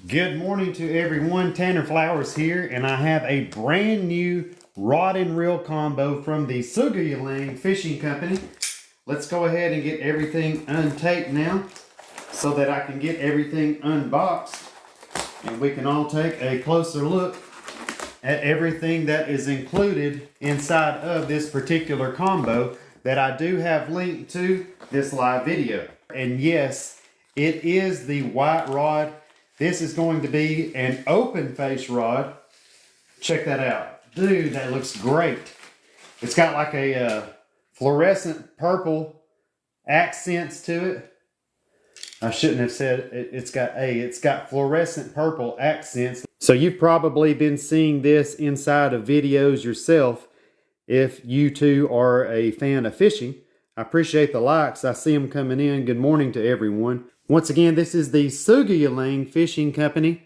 Good morning to everyone. Tanner Flowers here, and I have a brand new rod and reel combo from the Sougayilang Fishing Company. Let's go ahead and get everything untaped now so that I can get everything unboxed and we can all take a closer look at everything that is included inside of this particular combo that I do have linked to this live video. And yes, it is the white rod. This is going to be an open face rod. Check that out. Dude, that looks great. It's got like a fluorescent purple accents to it. I shouldn't have said it's got fluorescent purple accents. So you've probably been seeing this inside of videos yourself if you too are a fan of fishing. I appreciate the likes. I see them coming in. Good morning to everyone. Once again, this is the Sougayilang Fishing Company.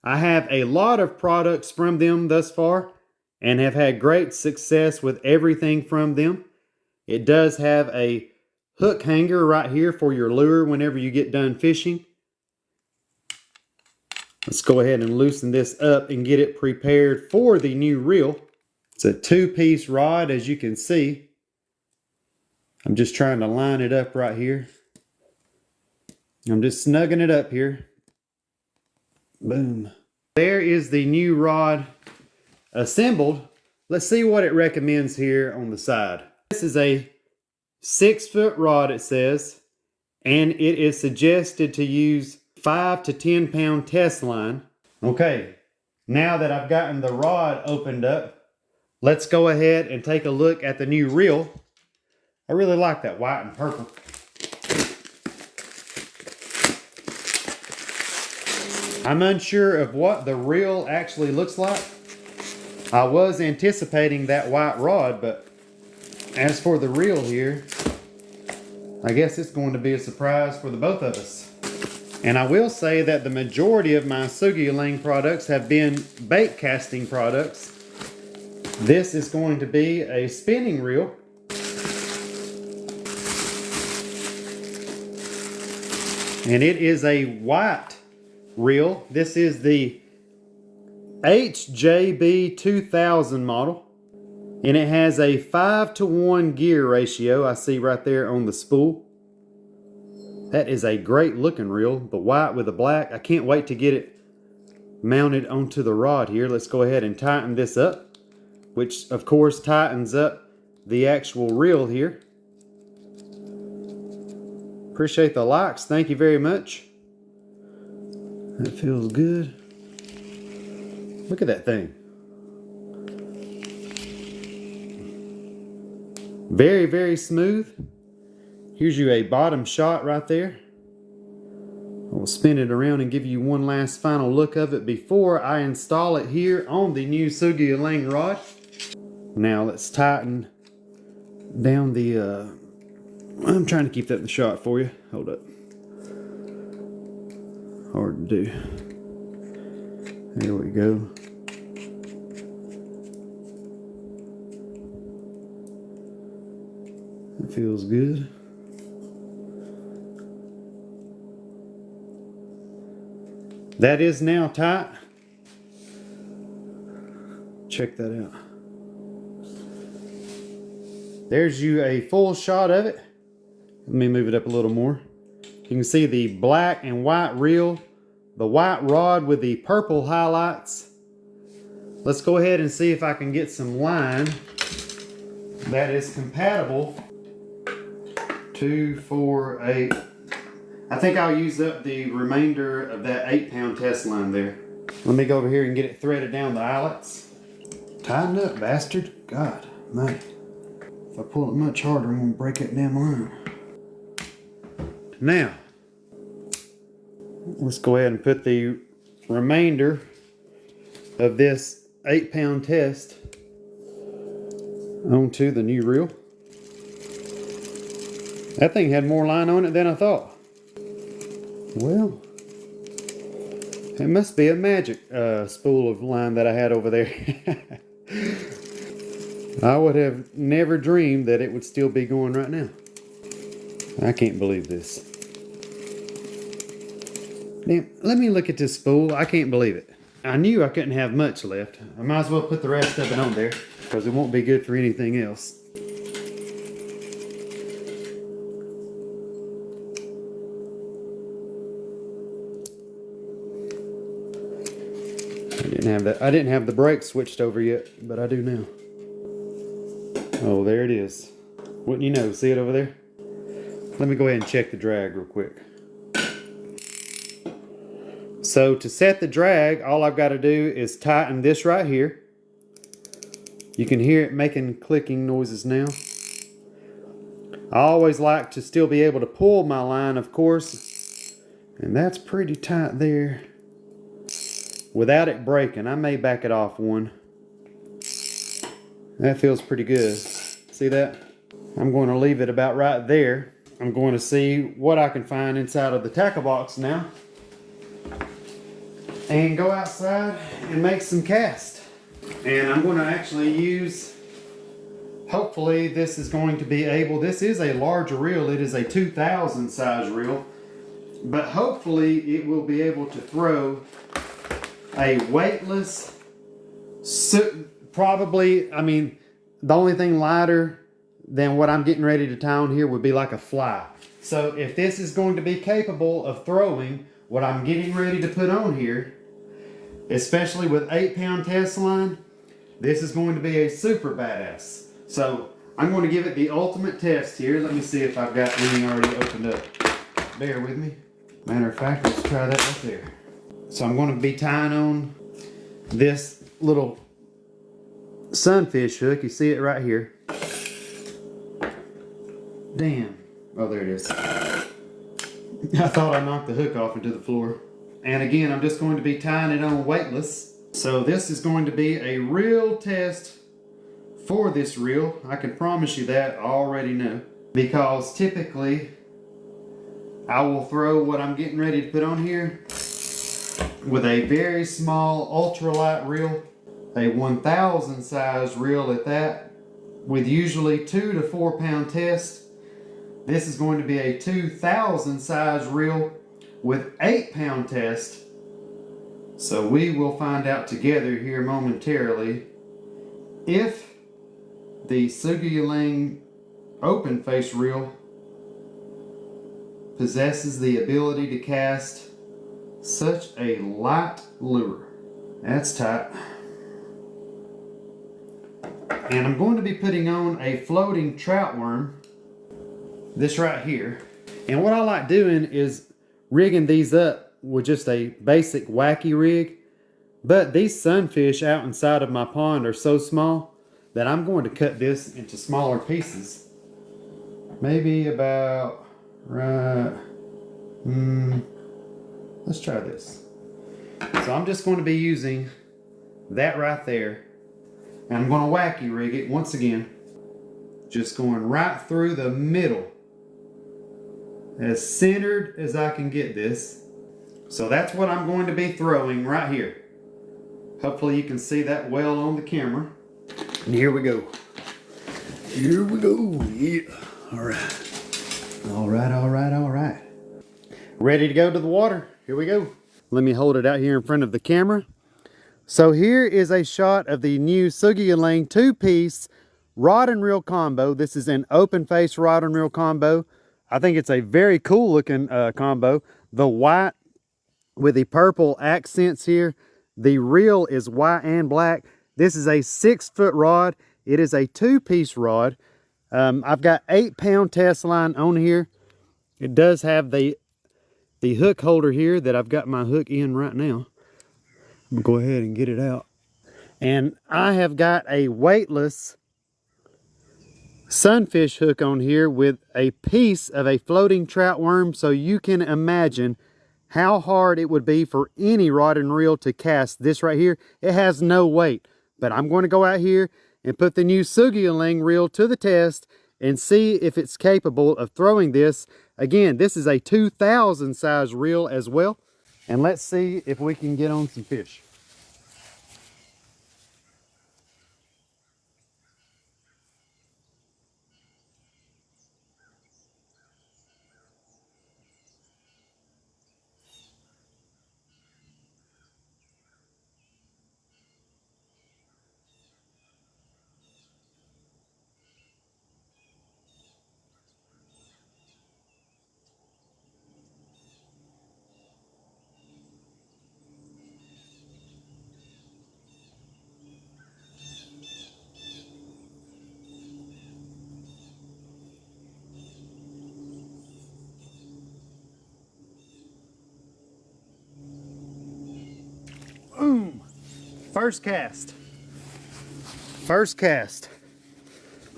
I have a lot of products from them thus far and have had great success with everything from them. It does have a hook hanger right here for your lure whenever you get done fishing. Let's go ahead and loosen this up and get it prepared for the new reel. It's a two-piece rod, as you can see. I'm just trying to line it up right here. I'm just snugging it up here. Boom. There is the new rod assembled. Let's see what it recommends here on the side. This is a 6-foot rod, it says, and it is suggested to use 5 to 10 pound test line. Okay, now that I've gotten the rod opened up, let's go ahead and take a look at the new reel. I really like that white and purple. I'm unsure of what the reel actually looks like. I was anticipating that white rod, but as for the reel here, I guess it's going to be a surprise for the both of us. And I will say that the majority of my Sougayilang products have been bait casting products. This is going to be a spinning reel. And it is a white reel. This is the HJB 2000 model. And it has a 5-to-1 gear ratio, I see right there on the spool. That is a great looking reel, the white with the black. I can't wait to get it mounted onto the rod here. Let's go ahead and tighten this up, which of course tightens up the actual reel here. Appreciate the likes. Thank you very much. That feels good. Look at that thing. Very, very smooth. Here's you a bottom shot right there. I'll spin it around and give you one last final look of it before I install it here on the new Sougayilang rod. Now let's tighten down the I'm trying to keep that in the shot for you. Hold up. Hard to do. There we go. That feels good. That is now tight. Check that out. There's you a full shot of it. Let me move it up a little more. You can see the black and white reel, the white rod with the purple highlights. Let's go ahead and see if I can get some line that is compatible. 2, 4, 8. I think I'll use up the remainder of that 8-pound test line there. Let me go over here and get it threaded down the eyelets. Tighten up, bastard. God, man. If I pull it much harder, I'm gonna break that damn line. Now, let's go ahead and put the remainder of this 8-pound test onto the new reel. That thing had more line on it than I thought. Well, it must be a magic spool of line that I had over there. I would have never dreamed that it would still be going right now. I can't believe this. Now, let me look at this spool. I can't believe it. I knew I couldn't have much left. I might as well put the rest of it on there because it won't be good for anything else. I didn't have the brakes switched over yet, but I do now. Oh, there it is. Wouldn't you know? See it over there? Let me go ahead and check the drag real quick. So to set the drag, all I've got to do is tighten this right here. You can hear it making clicking noises now. I always like to still be able to pull my line, of course. And that's pretty tight there. Without it breaking. I may back it off one. That feels pretty good. See that? I'm going to leave it about right there. I'm going to see what I can find inside of the tackle box now. And go outside and make some casts. And I'm going to actually use, hopefully this is going to be able, this is a larger reel. It is a 2000 size reel. But hopefully it will be able to throw a weightless, probably, I mean, the only thing lighter than what I'm getting ready to tie on here would be like a fly. So if this is going to be capable of throwing what I'm getting ready to put on here, especially with 8-pound test line, this is going to be a super badass. So I'm going to give it the ultimate test here. Let me see if I've got anything already opened up. Bear with me. Matter of fact, let's try that right there. So I'm going to be tying on this little sunfish hook. You see it right here. Damn. Oh, there it is. I thought I knocked the hook off into the floor. And again, I'm just going to be tying it on weightless. So this is going to be a real test for this reel. I can promise you that. I already know. Because typically, I will throw what I'm getting ready to put on here with a very small ultralight reel, a 1000 size reel at that, with usually 2 to 4 pound test. This is going to be a 2000 size reel with 8-pound test. So we will find out together here momentarily if the Sougayilang open face reel possesses the ability to cast such a light lure. That's tight. And I'm going to be putting on a floating trout worm, this right here. And what I like doing is rigging these up with just a basic wacky rig. But these sunfish out inside of my pond are so small that I'm going to cut this into smaller pieces. Maybe about, let's try this. So I'm just going to be using that right there. And I'm going to wacky rig it once again. Just going right through the middle. As centered as I can get this. So that's what I'm going to be throwing right here. Hopefully you can see that well on the camera. And here we go. Here we go. Yeah. Alright. Alright. Ready to go to the water. Here we go. Let me hold it out here in front of the camera. So here is a shot of the new Sougayilang 2-piece rod and reel combo. This is an open face rod and reel combo. I think it's a very cool looking combo. The white with the purple accents here. The reel is white and black. This is a 6-foot rod. It is a 2-piece rod. I've got 8-pound test line on here. It does have the hook holder here that I've got my hook in right now. I'm gonna go ahead and get it out. And I have got a weightless sunfish hook on here with a piece of a floating trout worm, so you can imagine how hard it would be for any rod and reel to cast this right here. It has no weight, but I'm going to go out here and put the new Sougayilang reel to the test and see if it's capable of throwing this. Again, this is a 2000 size reel as well. And let's see if we can get on some fish. Boom. First cast. First cast.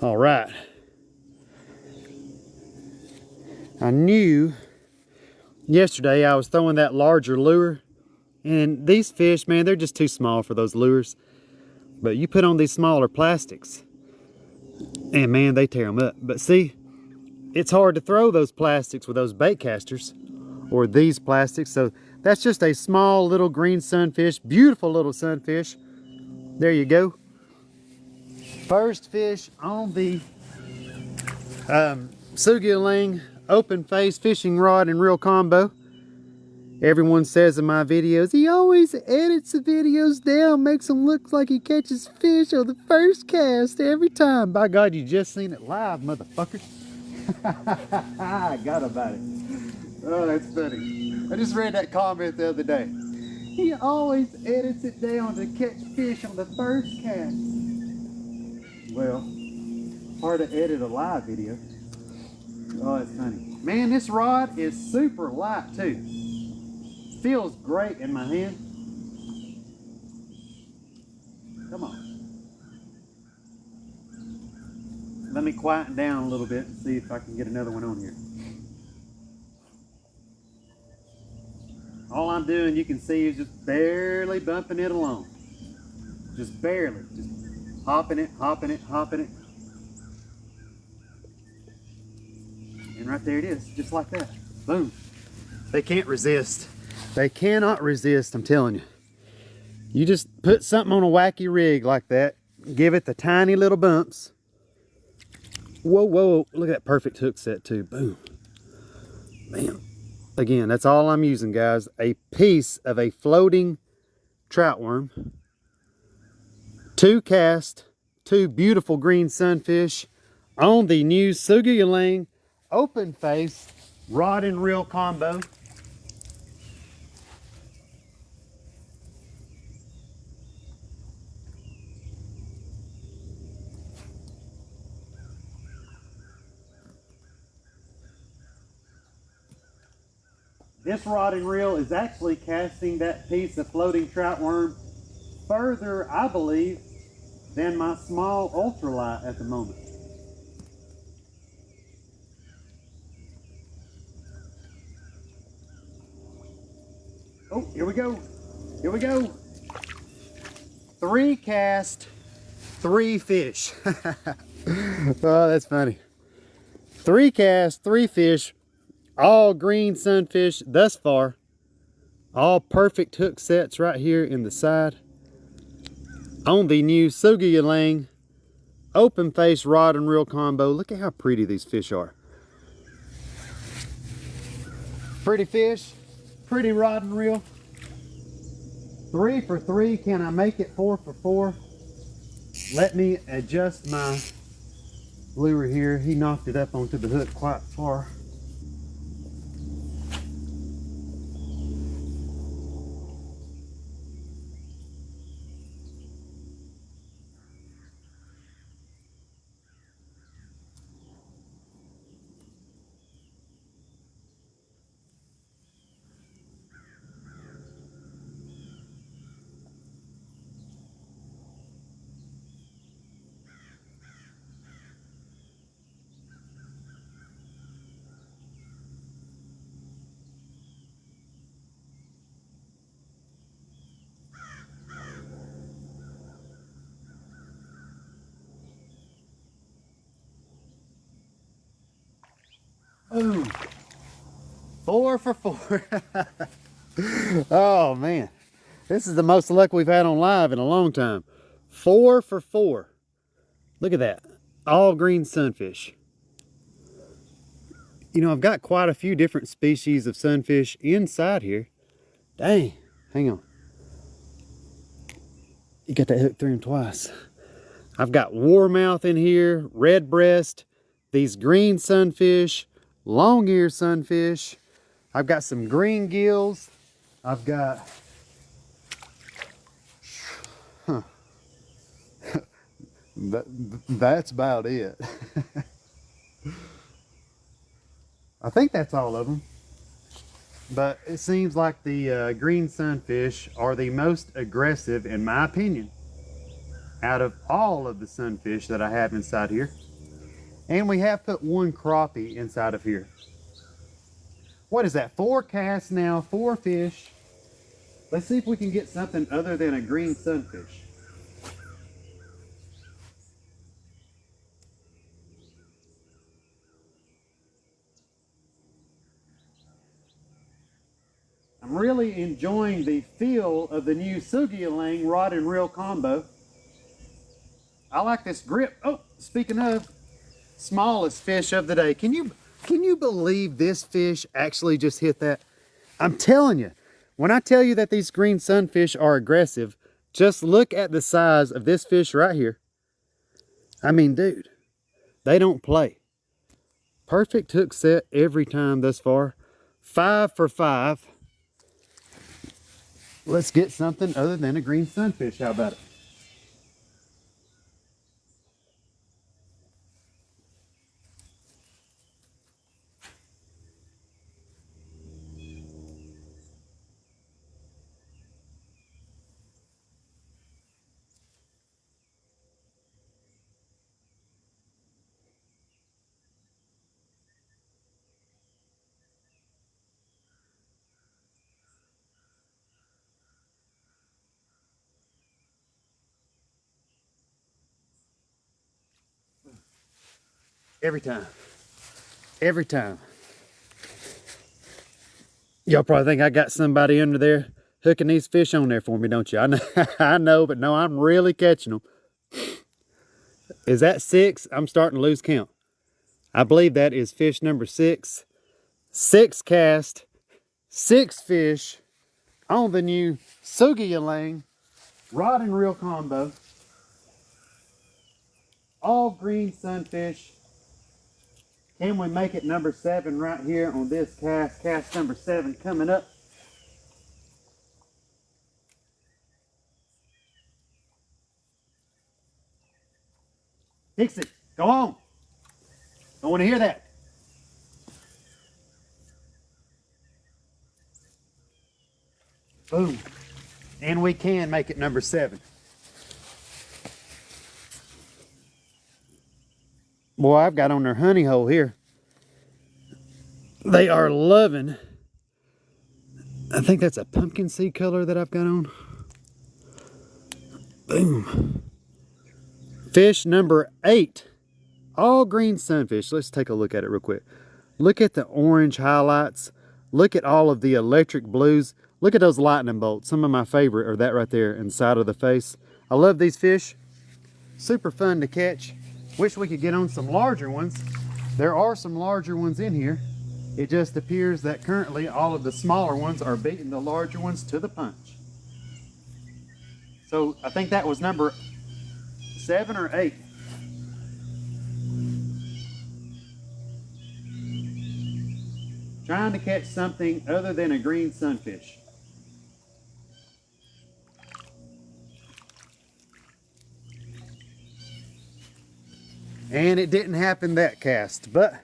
All right. I knew yesterday I was throwing that larger lure, and these fish, man, they're just too small for those lures. But you put on these smaller plastics, and man, they tear them up. But see, it's hard to throw those plastics with those bait casters or these plastics. So that's just a small little green sunfish, beautiful little sunfish. There you go. First fish on the Sougayilang open face fishing rod and reel combo. Everyone says in my videos, he always edits the videos down, makes them look like he catches fish on the first cast every time. By God, you just seen it live, motherfucker. I got about it. Oh, that's funny. I just read that comment the other day. He always edits it down to catch fish on the first cast. Well, hard to edit a live video. Oh, that's funny. Man, this rod is super light too. Feels great in my hand. Come on. Let me quieten down a little bit and see if I can get another one on here. All I'm doing, you can see, is just barely bumping it along. Just barely. Just hopping it, hopping it, hopping it. And right there it is, just like that. Boom. They can't resist. They cannot resist, I'm telling you. You just put something on a wacky rig like that, give it the tiny little bumps. Whoa, whoa, look at that perfect hook set too. Boom. Man. Again, that's all I'm using, guys. A piece of a floating trout worm. 2 cast, 2 beautiful green sunfish on the new Sougayilang open face rod and reel combo. This rod and reel is actually casting that piece of floating trout worm further, I believe, than my small ultralight at the moment. Oh, here we go. Here we go. 3 cast, 3 fish. Oh, that's funny. 3 cast, 3 fish. All green sunfish thus far. All perfect hook sets right here in the side. On the new Sougayilang open face rod and reel combo. Look at how pretty these fish are. Pretty fish, pretty rod and reel. 3 for 3. Can I make it 4 for 4? Let me adjust my lure here. He knocked it up onto the hook quite far. Boom. 4 for 4. Oh man, this is the most luck we've had on live in a long time. 4 for 4. Look at that. All green sunfish. You know, I've got quite a few different species of sunfish inside here. Dang, hang on. You got that hook through him twice. I've got warmouth in here, red breast, these green sunfish, long ear sunfish. I've got some green gills. I've got, that's about it. I think that's all of them. but it seems like the green sunfish are the most aggressive, in my opinion, out of all of the sunfish that I have inside here. And we have put one crappie inside of here. What is that? 4 casts now, 4 fish. Let's see if we can get something other than a green sunfish. I'm really enjoying the feel of the new Sougayilang rod and reel combo. I like this grip. Oh, speaking of, smallest fish of the day. Can you believe this fish actually just hit that? I'm telling you, when I tell you that these green sunfish are aggressive, just look at the size of this fish right here. I mean, dude, they don't play. Perfect hook set every time thus far. 5 for 5. Let's get something other than a green sunfish. How about it? Every time. Every time. Y'all probably think I got somebody under there hooking these fish on there for me, don't you? I know, I know, but no, I'm really catching them. Is that 6? I'm starting to lose count. I believe that is fish number 6. 6 cast, 6 fish on the new Sougayilang rod and reel combo. All green sunfish. Can we make it number 7 right here on this cast? Cast number 7 coming up. Fix it. Go on. I want to hear that. Boom. And we can make it number 7. Boy, I've got on their honey hole here. They are loving. I think that's a pumpkin seed color that I've got on. Boom. Fish number 8. All green sunfish. Let's take a look at it real quick. Look at the orange highlights. Look at all of the electric blues. Look at those lightning bolts. Some of my favorite are that right there inside of the face. I love these fish. Super fun to catch. Wish we could get on some larger ones. There are some larger ones in here. It just appears that currently all of the smaller ones are beating the larger ones to the punch. So I think that was number 7 or 8. Trying to catch something other than a green sunfish. And it didn't happen that cast, but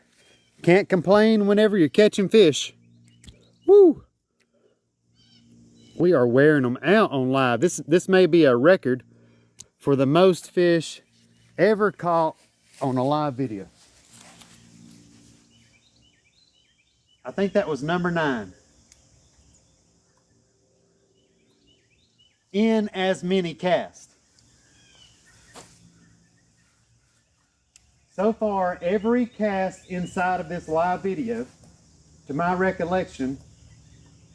can't complain whenever you're catching fish. Woo! We are wearing them out on live. This may be a record for the most fish ever caught on a live video. I think that was number 9. In as many casts. So far, every cast inside of this live video, to my recollection,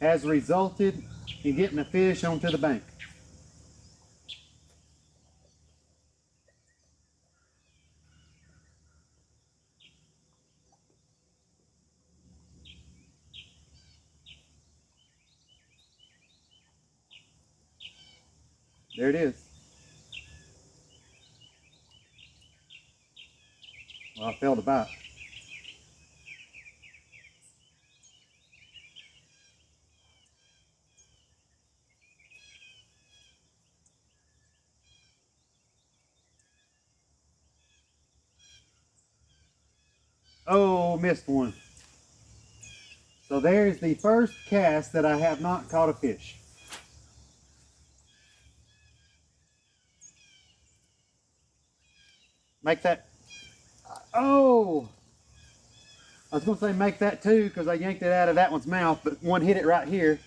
has resulted in getting a fish onto the bank. There it is. Well, I failed to bite. Oh, missed one. So there's the first cast that I have not caught a fish. Make that, oh! I was gonna say make that two because I yanked it out of that one's mouth, but one hit it right here,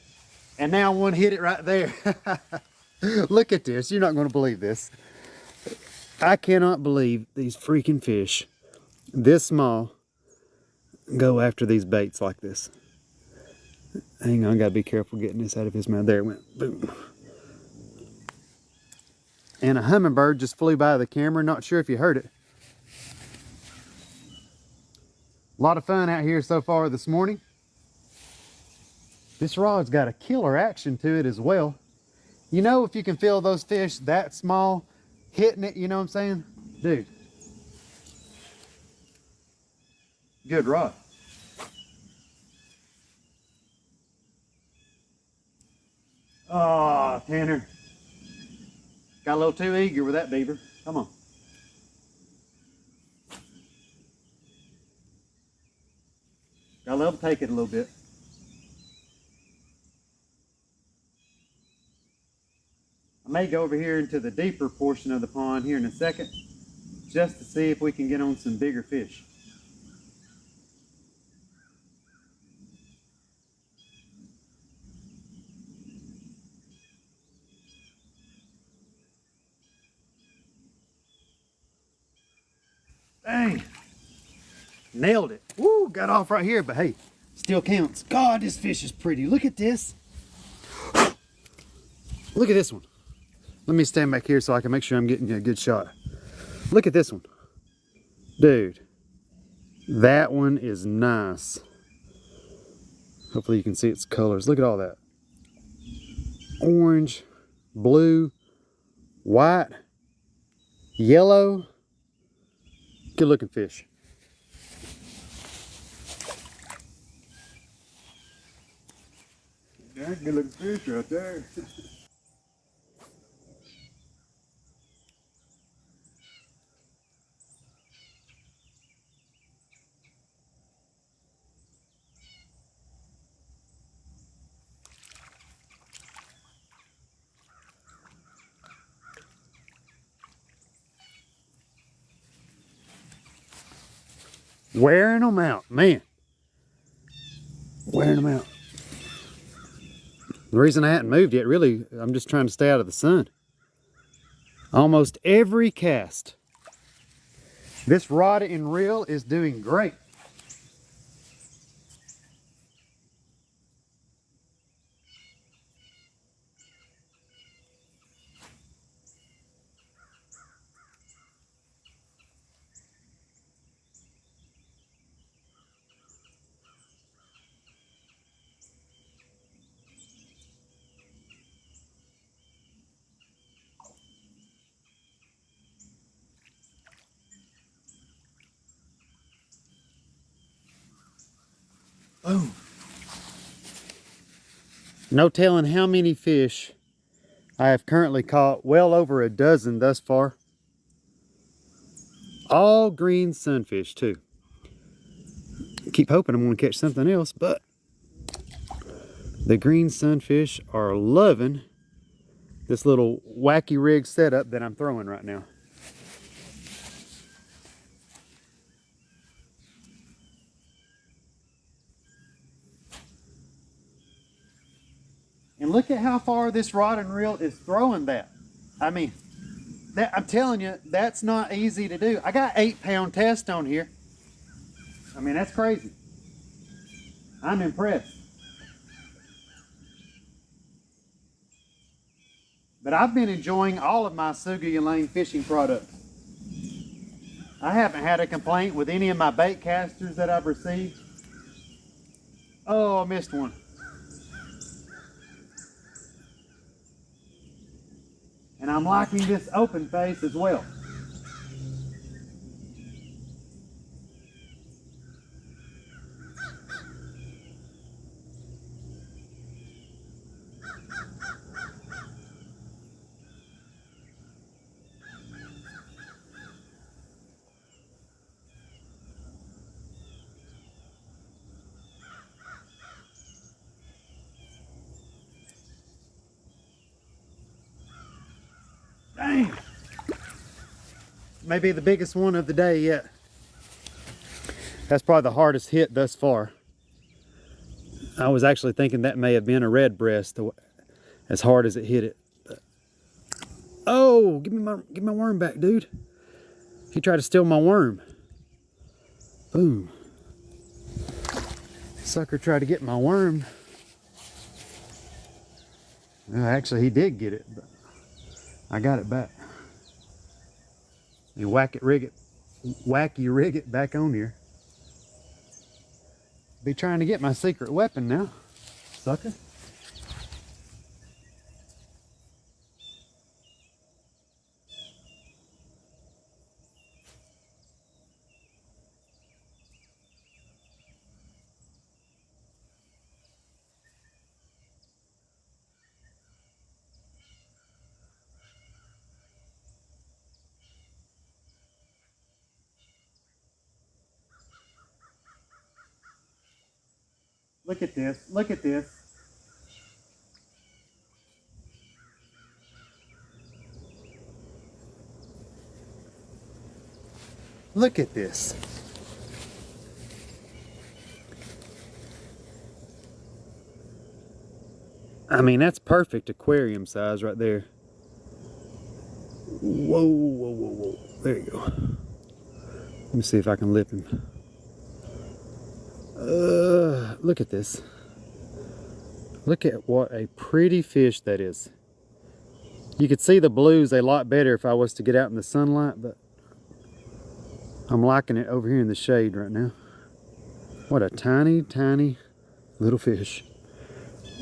and now one hit it right there. Look at this, you're not gonna believe this. I cannot believe these freaking fish, this small, go after these baits like this. Hang on, I gotta be careful getting this out of his mouth. There it went, boom. And a hummingbird just flew by the camera, not sure if you heard it. A lot of fun out here so far this morning. This rod's got a killer action to it as well. You know, if you can feel those fish that small hitting it, you know what I'm saying? Dude. Good rod. Oh, Tanner. Got a little too eager with that beaver. Come on. Gotta let them take it a little bit. I may go over here into the deeper portion of the pond here in a second, just to see if we can get on some bigger fish. Dang. Nailed it. Woo, got off right here, but hey, still counts. God, this fish is pretty. Look at this. Look at this one. Let me stand back here so I can make sure I'm getting a good shot. Look at this one. Dude, that one is nice. Hopefully you can see its colors. Look at all that. Orange, blue, white, yellow. Good looking fish. That's a good looking fish right there. Wearing them out, man. Wearing them out. The reason I hadn't moved yet, really, I'm just trying to stay out of the sun. Almost every cast. This rod and reel is doing great. Boom. No telling how many fish I have currently caught, well over a dozen thus far. All green sunfish too. Keep hoping I'm going to catch something else, but the green sunfish are loving this little wacky rig setup that I'm throwing right now. And look at how far this rod and reel is throwing that. I mean, I'm telling you, that's not easy to do. I got 8-pound test on here. I mean, that's crazy. I'm impressed. But I've been enjoying all of my Sougayilang fishing products. I haven't had a complaint with any of my bait casters that I've received. Oh, I missed one. And I'm liking this open face as well. Maybe the biggest one of the day yet. That's probably the hardest hit thus far. I was actually thinking that may have been a red breast, as hard as it hit it. But, oh, give me my worm back, dude. He tried to steal my worm. Boom. Sucker tried to get my worm. Well, actually, he did get it, but I got it back. And wacky rig it back on here. Be trying to get my secret weapon now, sucker. Look at this, look at this. Look at this. I mean, that's perfect aquarium size right there. Whoa, whoa, whoa, whoa. There you go. Let me see if I can lip him. Look at this. Look at what a pretty fish that is. You could see the blues a lot better if I was to get out in the sunlight, but I'm liking it over here in the shade right now. What a tiny, tiny little fish.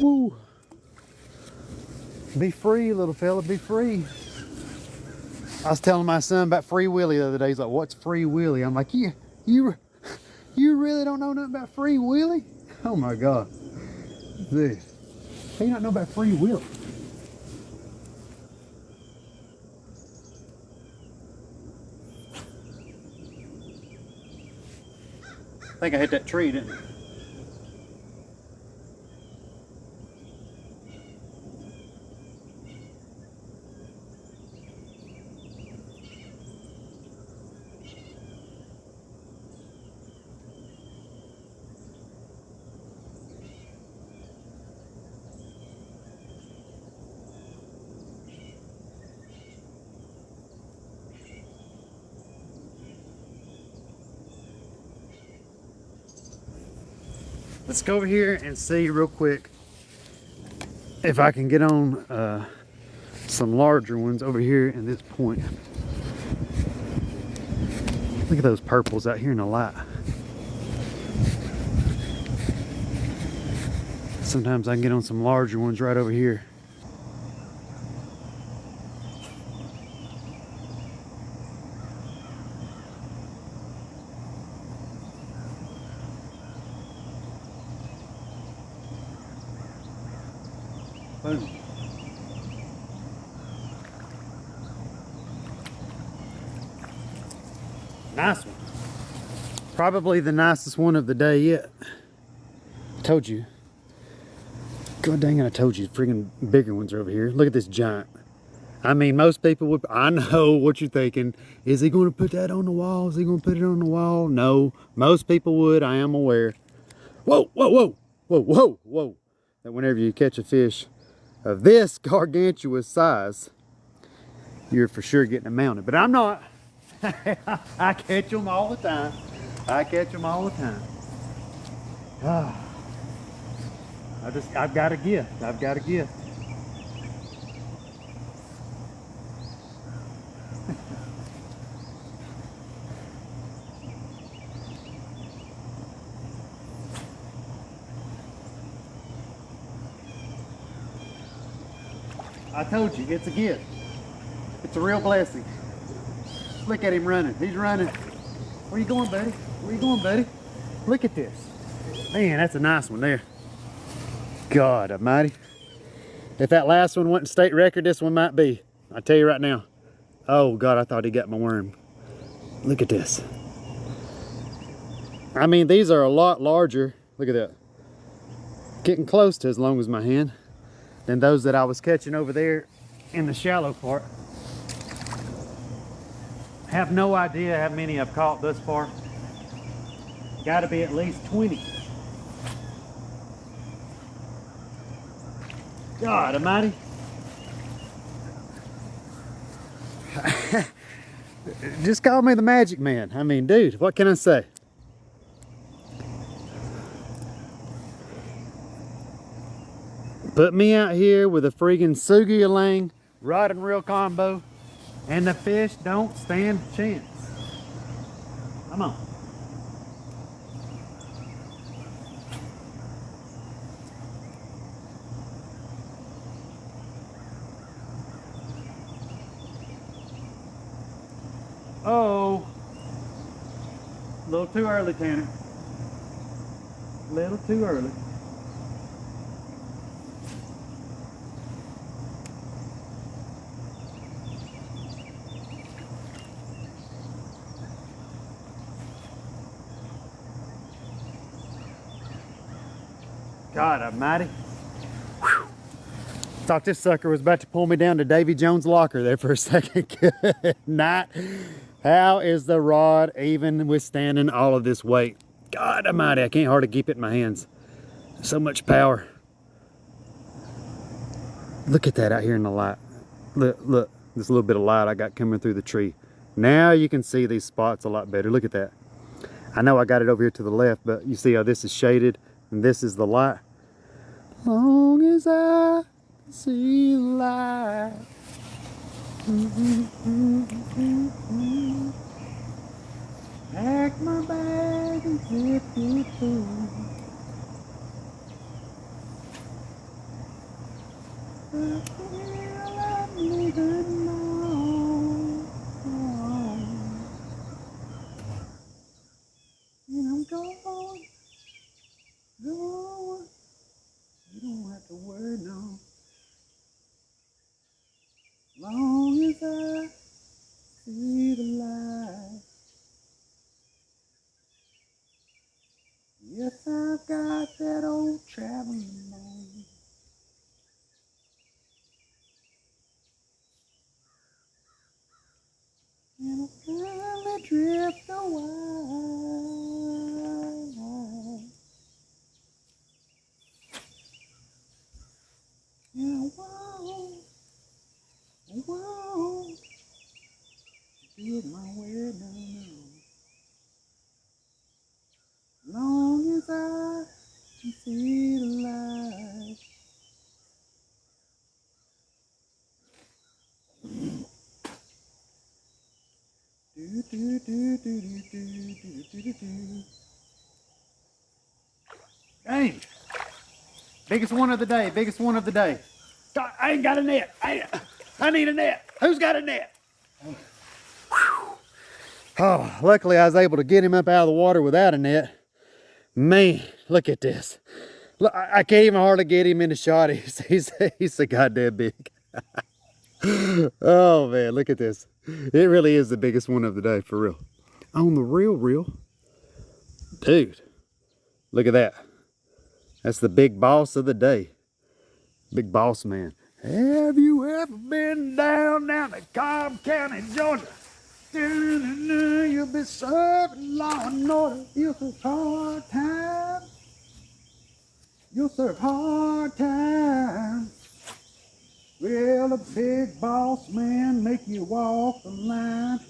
Woo! Be free, little fella, be free. I was telling my son about Free Willy the other day. He's like, what's Free Willy? I'm like, you really don't know nothing about Free Willy? Oh my God. Dude, how you not know about Free Willy? I think I hit that tree, didn't I? Let's go over here and see real quick if I can get on some larger ones over here in this point. Look at those purples out here in the light. Sometimes I can get on some larger ones right over here. Boom. Nice one. Probably the nicest one of the day yet. Told you. God dang it, I told you. Freaking bigger ones are over here. Look at this giant. I mean, most people would, I know what you're thinking. Is he going to put that on the wall? Is he going to put it on the wall? No. Most people would, I am aware. Whoa, whoa, whoa, whoa, whoa, whoa. That whenever you catch a fish of this gargantuous size, you're for sure getting them mounted. But I'm not. I catch them all the time. I catch them all the time. I've got a gift. I've got a gift. I told you, it's a gift. It's a real blessing. Look at him running. He's running. Where you going, buddy? Where you going, buddy? Look at this. Man, that's a nice one there. God almighty. If that last one wasn't state record, this one might be. I tell you right now. Oh God, I thought he got my worm. Look at this. I mean, these are a lot larger. Look at that. Getting close to as long as my hand than those that I was catching over there in the shallow part. Have no idea how many I've caught thus far. Got to be at least 20. God almighty. Just call me the magic man. I mean, dude, what can I say? Put me out here with a friggin' Sougayilang rod and reel combo, and the fish don't stand a chance. Come on. Oh, a little too early, Tanner. A little too early. God almighty. Whew. Thought this sucker was about to pull me down to Davy Jones' locker there for a second. Good night. How is the rod even withstanding all of this weight? God almighty, I can't hardly keep it in my hands. So much power. Look at that out here in the light. Look, this little bit of light I got coming through the tree. Now you can see these spots a lot better. Look at that. I know I got it over here to the left, but you see how this is shaded and this is the light. Long as I see the light. Pack my bag and zip it through. I'm leaving now. And I'm going. You don't have to worry, no. Long as I see the light. Yes, I've got that old traveling man. And I'll finally drift away. And I won't do it my way, no. Long as I can see the light. Do, do, do, do, do, do, do, do, do. Dang! Biggest one of the day, biggest one of the day. God, I ain't got a net. I need a net. Who's got a net? Oh, luckily I was able to get him up out of the water without a net. Man, look at this. Look, I can't even hardly get him in the shot. He's so goddamn big. Oh man, look at this. It really is the biggest one of the day, for real. On the reel. Dude, look at that. That's the big boss of the day. Big boss man. Have you ever been down to Cobb County, Georgia? You'll be serving law and order. You'll serve hard time. You'll serve hard time. Well, a big boss man make you walk the line.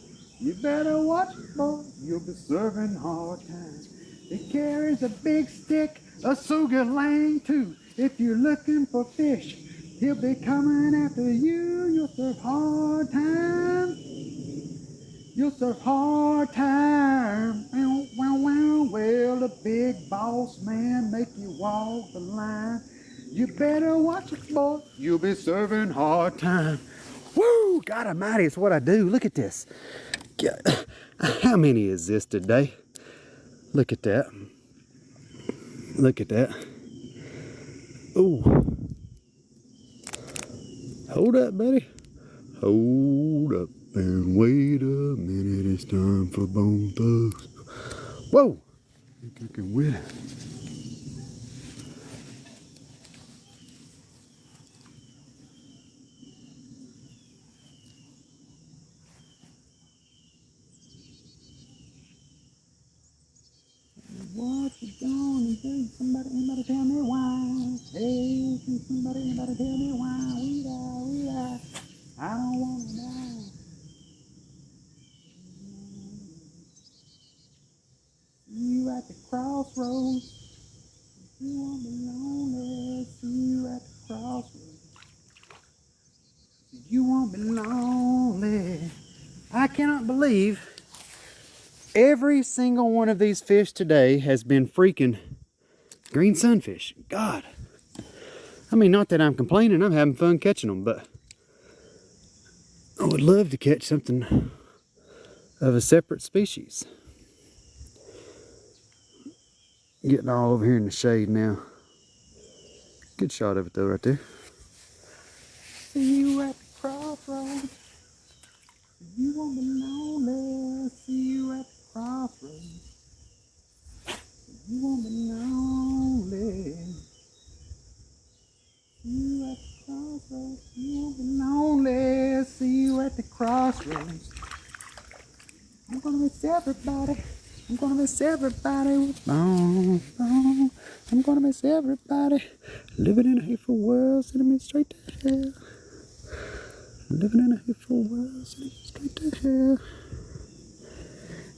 You better watch it, boy. You'll be serving hard time. He carries a big stick, a Sougayilang too. If you're looking for fish, he'll be coming after you. You'll serve hard time. You'll serve hard time. Well, the big boss man make you walk the line. You better watch it, boy. You'll be serving hard time. Woo! God almighty, it's what I do. Look at this. How many is this today? Look at that. Look at that. Ooh. Hold up, buddy. Hold up and wait a minute. It's time for Bone Thugs. Whoa! You're kicking with it. won't be lonely. I cannot believe every single one of these fish today has been freaking green sunfish. God. I mean, not that I'm complaining, I'm having fun catching them, but I would love to catch something of a separate species. Getting all over here in the shade now. Good shot of it though, right there. See you at the crossroads. You won't be lonely. See you at the crossroads. You won't be lonely. See you at the crossroads. You won't be lonely. See you at the crossroads. I'm gonna miss everybody. I'm gonna miss everybody. I'm gonna miss everybody. Living in a hateful world, sending me straight to hell. Living in a hateful world, sending me straight to hell.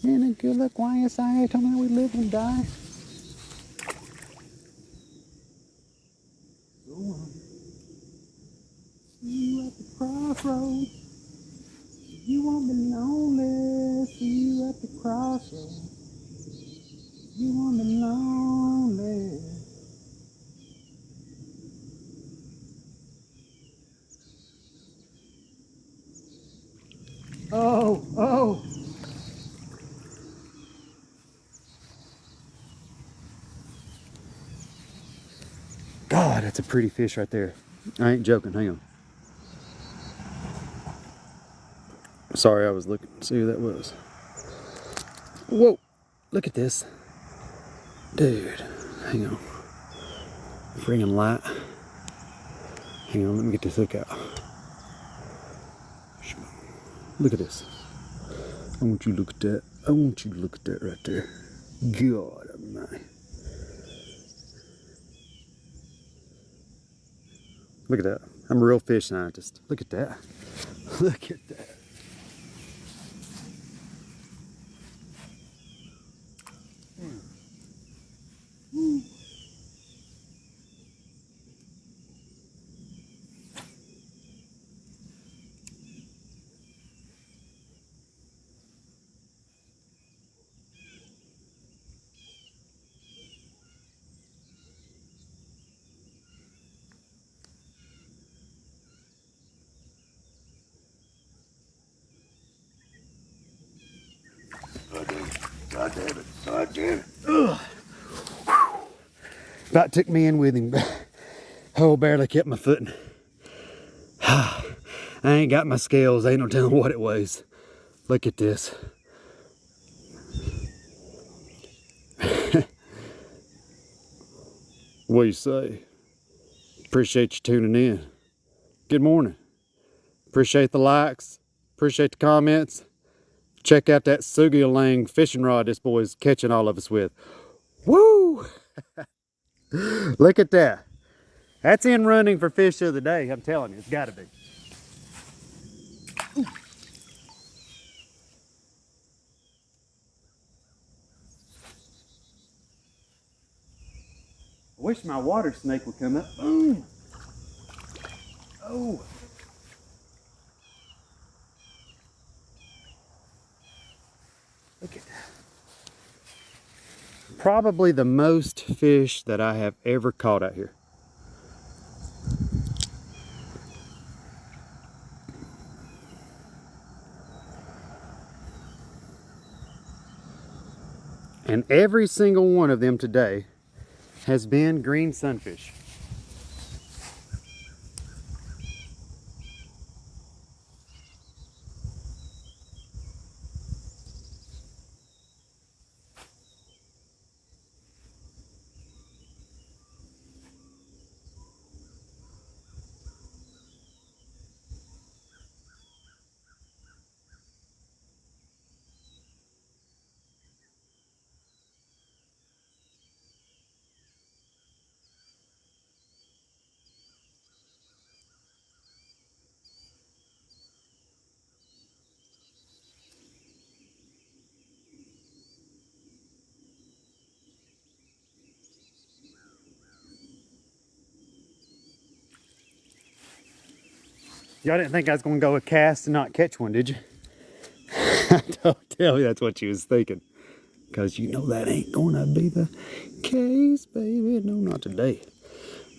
And a good luck YSIA told me how we live and die. Go on. See you at the crossroads. You won't be lonely. See you at the crossroads. You won't be lonely. Oh. God, that's a pretty fish right there. I ain't joking, hang on. Sorry, I was looking to see who that was. Whoa, look at this. Dude, hang on. Friggin' light. Hang on, let me get this hook out. Look at this. I want you to look at that. I want you to look at that right there. God almighty. Look at that. I'm a real fish scientist. Look at that. Look at that. God damn it. God damn it. Ugh. About took me in with him. Oh, barely kept my footing. I ain't got my scales. Ain't no telling what it weighs. Look at this. What do you say? Appreciate you tuning in. Good morning. Appreciate the likes. Appreciate the comments. Check out that Sougayilang fishing rod this boy's catching all of us with. Woo! Look at that. That's in running for fish of the day. I'm telling you, it's got to be. I wish my water snake would come up. Boom! Oh! Look at that. Probably the most fish that I have ever caught out here. And every single one of them today has been green sunfish. Y'all didn't think I was going to go a cast and not catch one, did you? Don't tell me that's what you was thinking. Because you know that ain't going to be the case, baby. No, not today.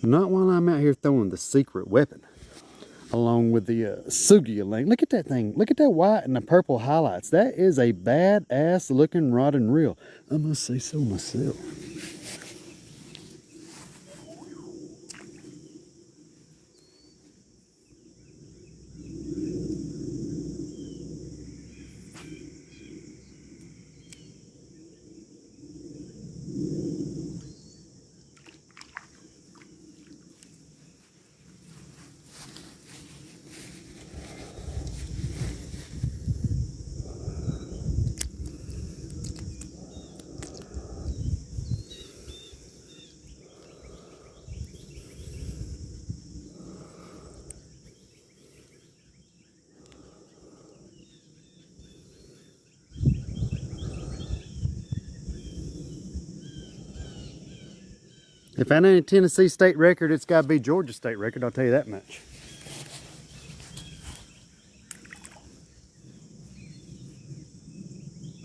Not while I'm out here throwing the secret weapon. Along with the Sougayilang. Look at that thing. Look at that white and the purple highlights. That is a badass looking rod and reel. I must say so myself. If that ain't a Tennessee state record, it's got to be Georgia state record, I'll tell you that much.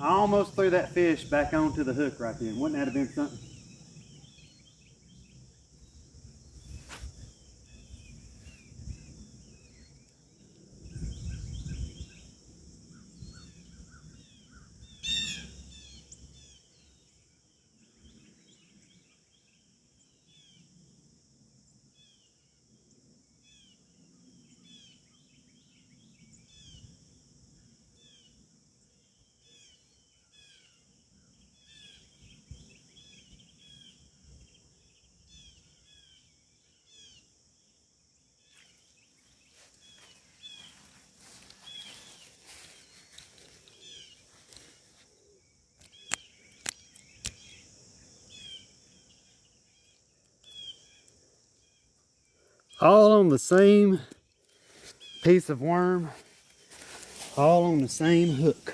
I almost threw that fish back onto the hook right then. Wouldn't that have been something? All on the same piece of worm, all on the same hook.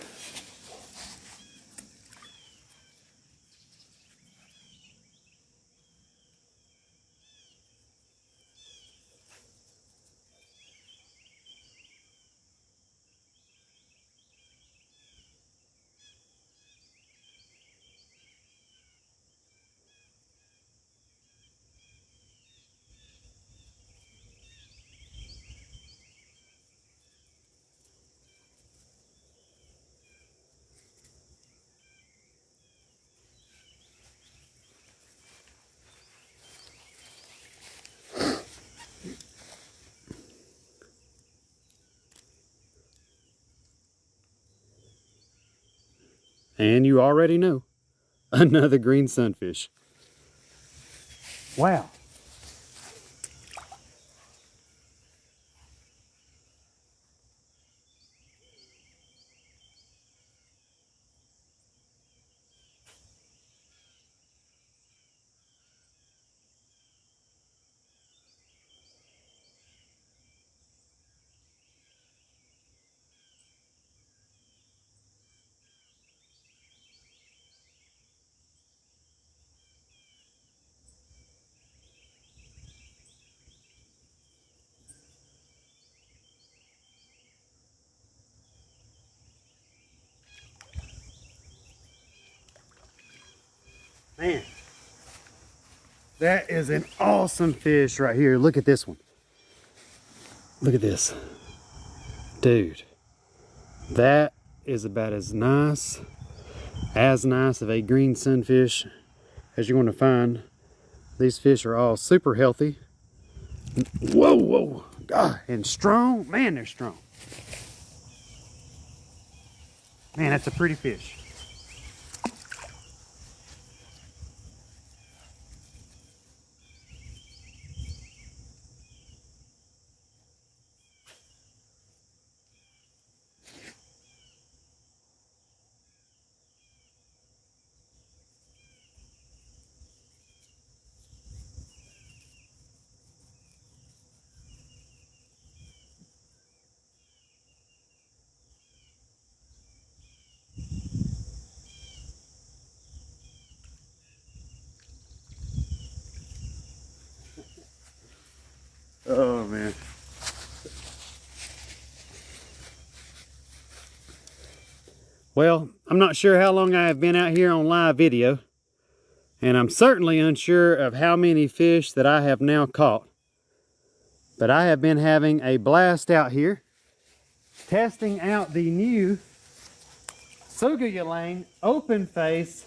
And you already know, another green sunfish. Wow. Man, that is an awesome fish right here. Look at this one. Look at this. Dude, that is about as nice of a green sunfish as you're going to find. These fish are all super healthy. Whoa, whoa, God, and strong. Man, they're strong. Man, that's a pretty fish. Well, I'm not sure how long I have been out here on live video, and I'm certainly unsure of how many fish that I have now caught. But I have been having a blast out here, testing out the new Sougayilang open face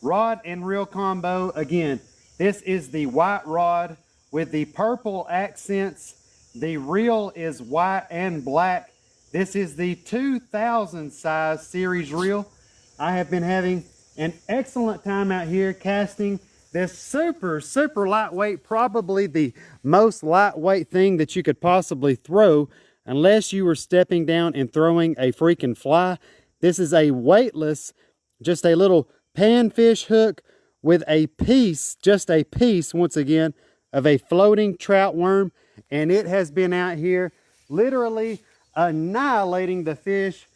rod and reel combo. Again, this is the white rod with the purple accents. The reel is white and black. This is the 2000 size series reel. I have been having an excellent time out here casting this super lightweight, probably the most lightweight thing that you could possibly throw unless you were stepping down and throwing a freaking fly. This is a weightless, just a little panfish hook with a piece, just a piece once again, of a floating trout worm, and it has been out here literally annihilating the fish,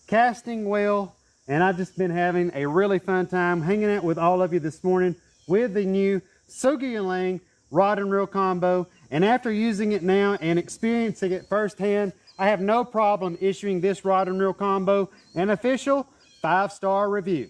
casting well, and I've just been having a really fun time hanging out with all of you this morning with the new Sougayilang rod and reel combo. And after using it now and experiencing it firsthand, I have no problem issuing this rod and reel combo an official 5-star review.